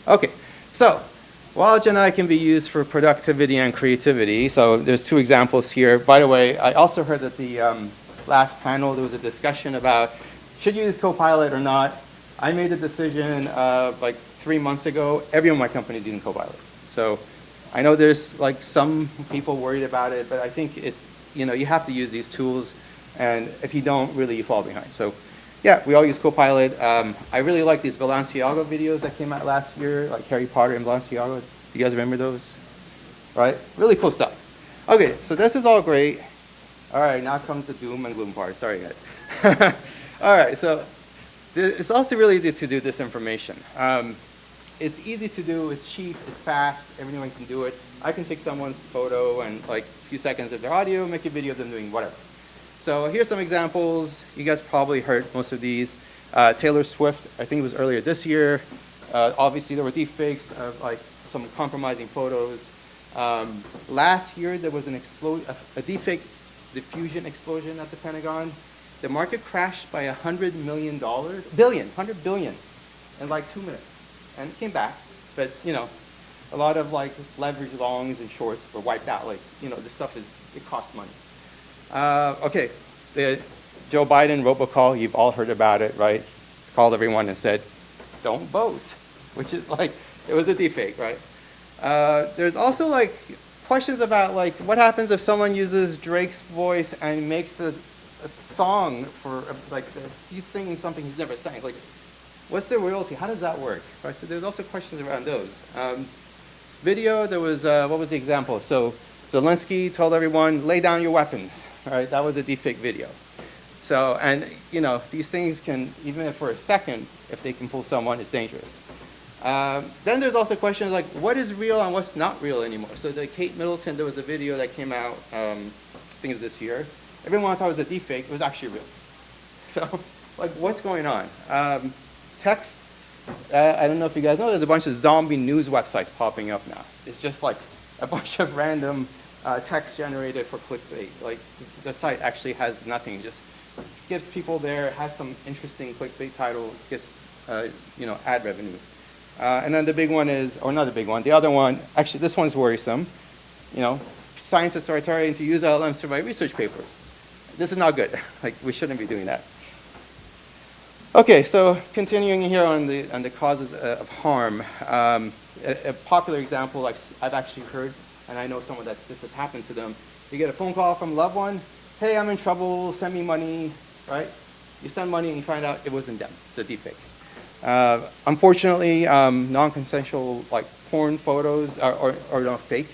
Okay, so while Gen AI can be used for productivity and creativity, so there's two examples here. By the way, I also heard that the last panel there was a discussion about should you use Copilot or not. I made a decision like 3 months ago. Everyone in my company is using Copilot. So I know there's like some people worried about it, but I think it's, you know, you have to use these tools, and if you don't, really you fall behind. So yeah, we all use Copilot. I really like these Balenciaga videos that came out last year, like Harry Potter and Balenciaga. Do you guys remember those? Right? Really cool stuff. Okay, so this is all great. All right, now comes the doom and gloom part. Sorry, guys. All right, so it's also really easy to do this information. It's easy to do, it's cheap, it's fast, everyone can do it. I can take someone's photo and like a few seconds of their audio, make a video of them doing whatever. So here's some examples. You guys probably heard most of these. Taylor Swift, I think it was earlier this year. Obviously there were deepfakes of like some compromising photos. Last year there was a deepfake diffusion explosion at the Pentagon. The market crashed by $100 billion in like 2 minutes. And it came back, but you know, a lot of like leverage longs and shorts were wiped out. Like, you know, this stuff it costs money. Okay, the Joe Biden robocall, you've all heard about it, right? It's called everyone and said, don't vote, which is like, it was a deepfake, right? There's also like questions about like, what happens if someone uses Drake's voice and makes a song for like, he's singing something he's never sang. Like, what's the royalty? How does that work? Right, so there's also questions around those. Video, there was, what was the example? So Zelensky told everyone, lay down your weapons. Right, that was a deepfake video. So, and you know, these things can, even if for a second, if they can fool someone, it's dangerous. Then there's also questions like, what is real and what's not real anymore? So the Kate Middleton, there was a video that came out, I think it was this year. Everyone thought it was a deepfake, it was actually real. So, like, what's going on? Text, I don't know if you guys know, there's a bunch of zombie news websites popping up now. It's just like a bunch of random text generated for clickbait. Like the site actually has nothing, just gives people there, has some interesting clickbait title, gets you know, ad revenue. And then the big one is, or not the big one, the other one, actually this one's worrisome. You know, scientists are trying to use LLMs to write research papers. This is not good. Like, we shouldn't be doing that. Okay, so continuing here on the causes of harm. A popular example, like I've actually heard, and I know someone that this has happened to them. You get a phone call from a loved one, hey, I'm in trouble, send me money, right? You send money and you find out it wasn't them, it's a deepfake. Unfortunately, non-consensual like porn photos, or no, fake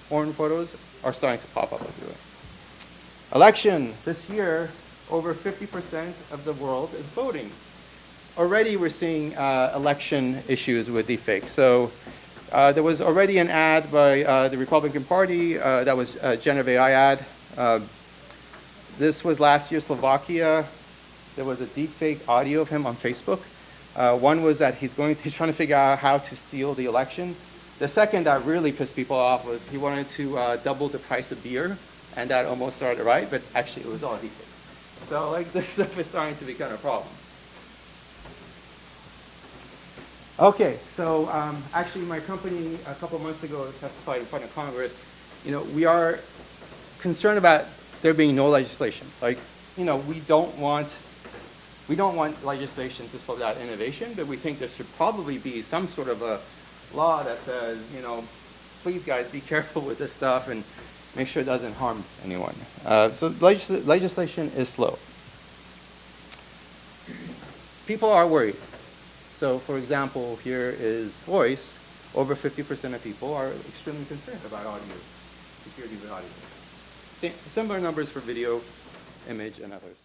porn photos are starting to pop up everywhere. Election, this year, over 50% of the world is voting. Already we're seeing election issues with deepfakes. So there was already an ad by the Republican Party that was a generative AI ad. This was last year, Slovakia. There was a deepfake audio of him on Facebook. One was that he's trying to figure out how to steal the election. The second that really pissed people off was he wanted to double the price of beer, and that almost started a riot, but actually it was all deepfake. So like this stuff is starting to become a problem. Okay, so actually my company a couple months ago testified in front of Congress. You know, we are concerned about there being no legislation. Like, you know, we don't want legislation to slow down innovation, but we think there should probably be some sort of a law that says, you know, please guys be careful with this stuff and make sure it doesn't harm anyone. So legislation is slow. People are worried. So for example, here is voice. Over 50% of people are extremely concerned about audio, security with audio. Similar numbers for video, image, and others.